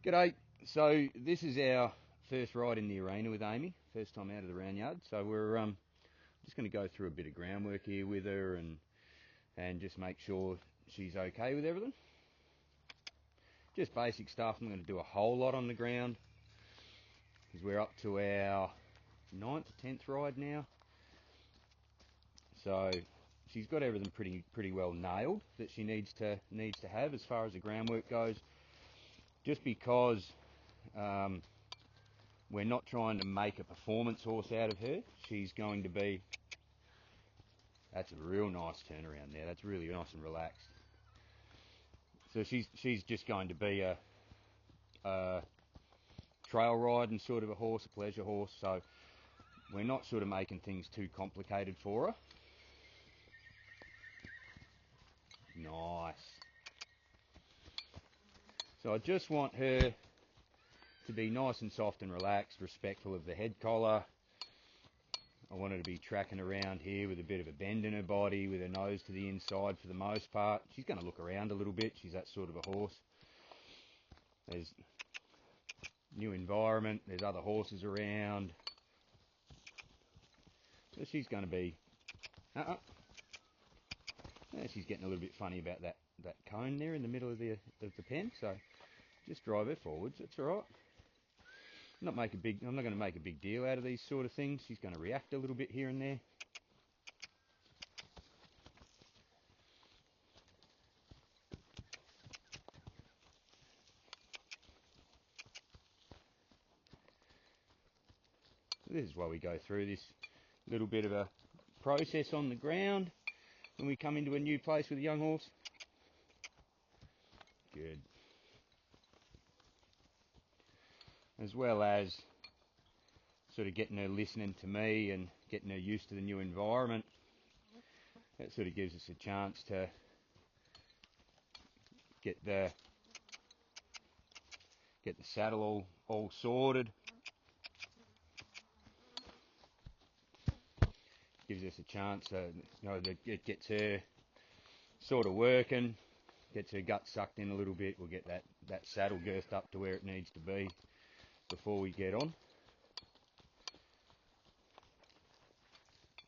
G'day. So this is our first ride in the arena with Amy, first time out of the round yard. So we're just going to go through a bit of groundwork here with her and just make sure she's okay with everything. Just basic stuff. I'm going to do a whole lot on the ground because we're up to our 9th, 10th ride now. So she's got everything pretty well nailed that she needs to have as far as the groundwork goes. Just because we're not trying to make a performance horse out of her. She's going to be, that's a real nice turnaround there. That's really nice and relaxed. So she's just going to be a trail riding sort of a horse, a pleasure horse. So we're not sort of making things too complicated for her. Nice. So I just want her to be nice and soft and relaxed, respectful of the head collar. I want her to be tracking around here with a bit of a bend in her body, with her nose to the inside for the most part. She's going to look around a little bit. She's that sort of a horse. There's new environment. There's other horses around. So she's going to be... Yeah, she's getting a little bit funny about that cone there in the middle of the pen. So just drive her forwards. It's all right. I'm not going to make a big deal out of these sort of things. She's going to react a little bit here and there. So this is why we go through this little bit of a process on the ground when we come into a new place with a young horse. Good. As well as sort of getting her listening to me and getting her used to the new environment. That sort of gives us a chance to get the saddle all sorted. Gives us a chance to, it gets her sort of working, gets her gut sucked in a little bit. We'll get that saddle girthed up to where it needs to be before we get on.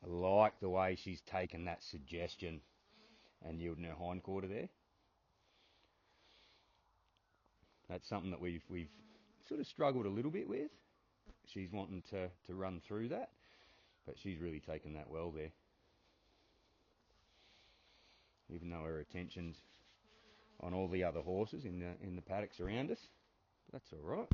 I like the way she's taken that suggestion and yielding her hindquarter there. That's something that we've sort of struggled a little bit with. She's wanting to run through that, but she's really taken that well there. Even though her attention's on all the other horses in the paddocks around us, that's all right.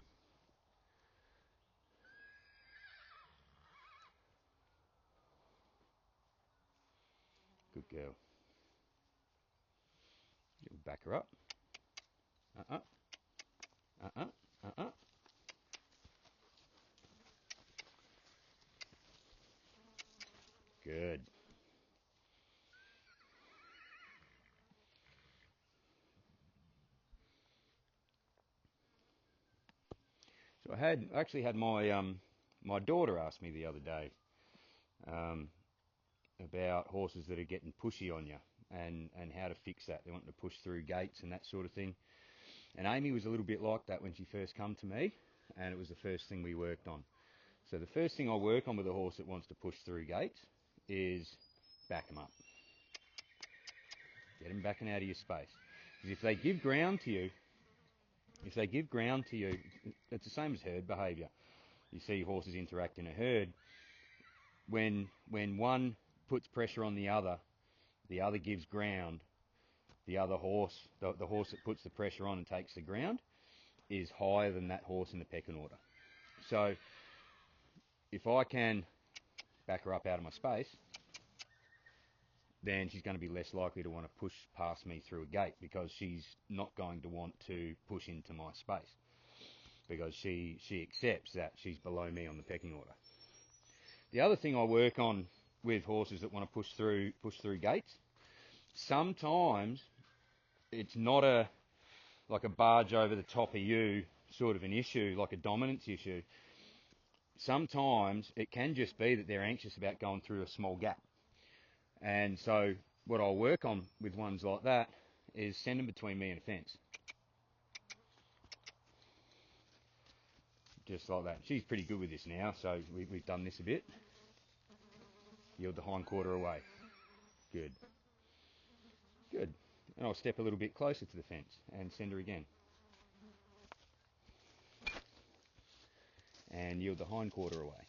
Good girl. You'll back her up. Good. So I actually had my daughter ask me the other day about horses that are getting pushy on you and how to fix that. They want to push through gates and that sort of thing. And Amy was a little bit like that when she first come to me, and it was the first thing we worked on. So the first thing I work on with a horse that wants to push through gates is back them up. Get them backing out of your space. Because if they give ground to you, it's the same as herd behaviour. You see horses interact in a herd. When one puts pressure on the other gives ground. The other horse, the horse that puts the pressure on and takes the ground, is higher than that horse in the pecking order. So if I can back her up out of my space, then she's going to be less likely to want to push past me through a gate, because she's not going to want to push into my space, because she accepts that she's below me on the pecking order. The other thing I work on with horses that want to push through gates, sometimes it's not like a barge over the top of you sort of an issue, like a dominance issue. Sometimes it can just be that they're anxious about going through a small gap. And so what I'll work on with ones like that is send them between me and a fence. Just like that. She's pretty good with this now, so we've done this a bit. Yield the hind quarter away. Good. Good. And I'll step a little bit closer to the fence and send her again. And yield the hind quarter away.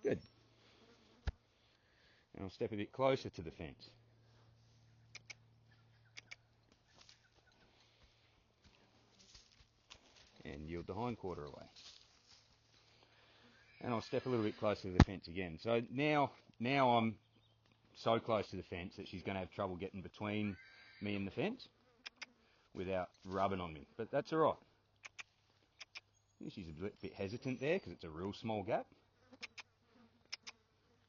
Good. And I'll step a bit closer to the fence. And yield the hind quarter away. And I'll step a little bit closer to the fence again. So now I'm so close to the fence that she's going to have trouble getting between me and the fence without rubbing on me. But that's all right. She's a bit hesitant there because it's a real small gap.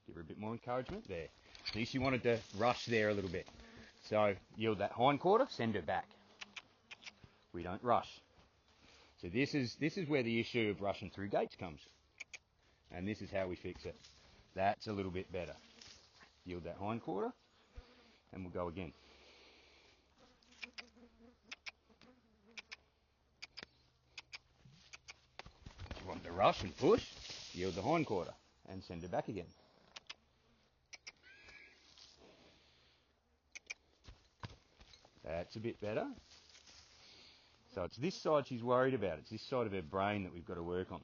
Give her a bit more encouragement there. See, she wanted to rush there a little bit. So yield that hind quarter, send her back. We don't rush. So this is where the issue of rushing through gates comes. And this is how we fix it. That's a little bit better. Yield that hind quarter, and we'll go again. If you want to rush and push, yield the hind quarter, and send her back again. That's a bit better. So it's this side she's worried about. It's this side of her brain that we've got to work on.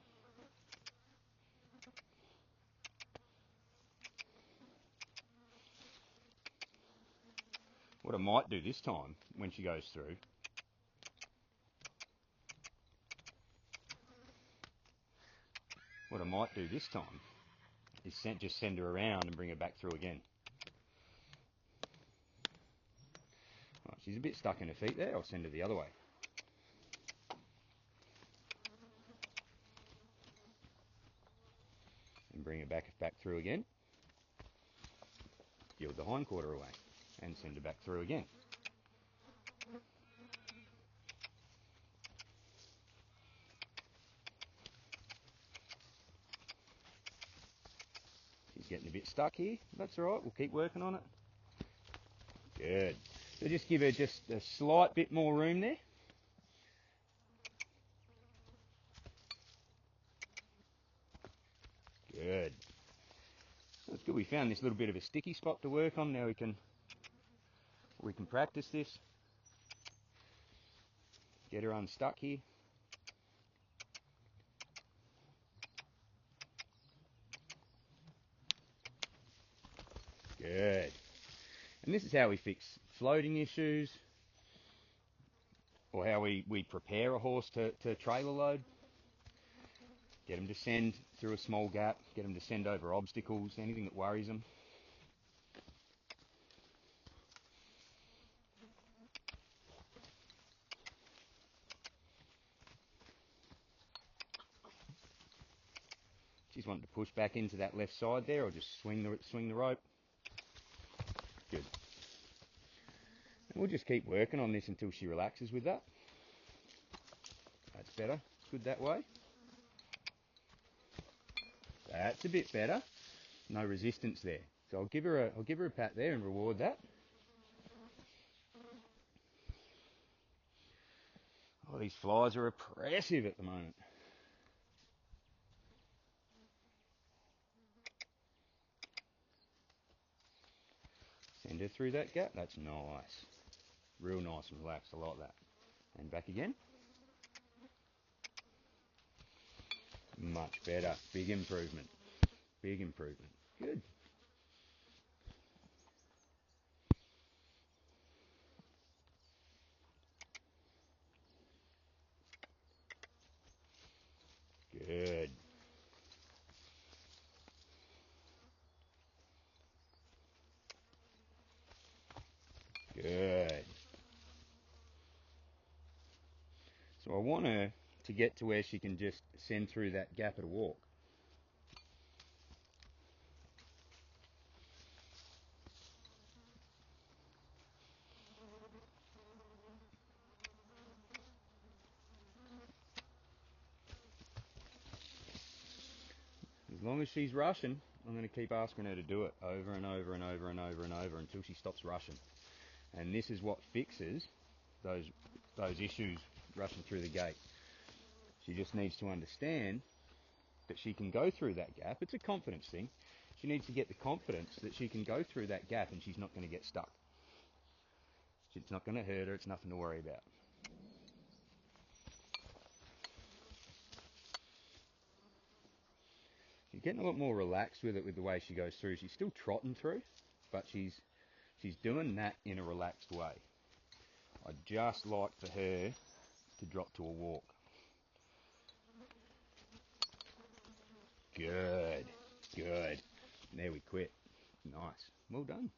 What I might do this time, when she goes through, is just send her around and bring her back through again. Right, she's a bit stuck in her feet there. I'll send her the other way. And bring her back through again. Yield the hind quarter away and send her back through again. She's getting a bit stuck here. That's all right. We'll keep working on it. Good. So just give her just a slight bit more room there. Good. That's good. We found this little bit of a sticky spot to work on. Now we can practice this. Get her unstuck here. Good. And this is how we fix floating issues, or how we prepare a horse to trailer load. Get them to send through a small gap, get them to send over obstacles, anything that worries them. She's wanting to push back into that left side there, or just swing the rope. Good. And we'll just keep working on this until she relaxes with that. That's better. It's good that way. That's a bit better. No resistance there. So I'll give her a pat there and reward that. Oh, these flies are oppressive at the moment. Send her through that gap. That's nice. Real nice and relaxed. I like that. And back again. Much better. Big improvement. Big improvement. Good. Good. Good. So I want her to get to where she can just send through that gap at a walk. As long as she's rushing, I'm going to keep asking her to do it over and over and over and over and over until she stops rushing. And this is what fixes those issues rushing through the gate. She just needs to understand that she can go through that gap. It's a confidence thing. She needs to get the confidence that she can go through that gap and she's not going to get stuck. It's not going to hurt her. It's nothing to worry about. She's getting a lot more relaxed with it, with the way she goes through. She's still trotting through, but she's doing that in a relaxed way. I'd just like for her to drop to a walk. Good, good. There we quit. Nice. Well done.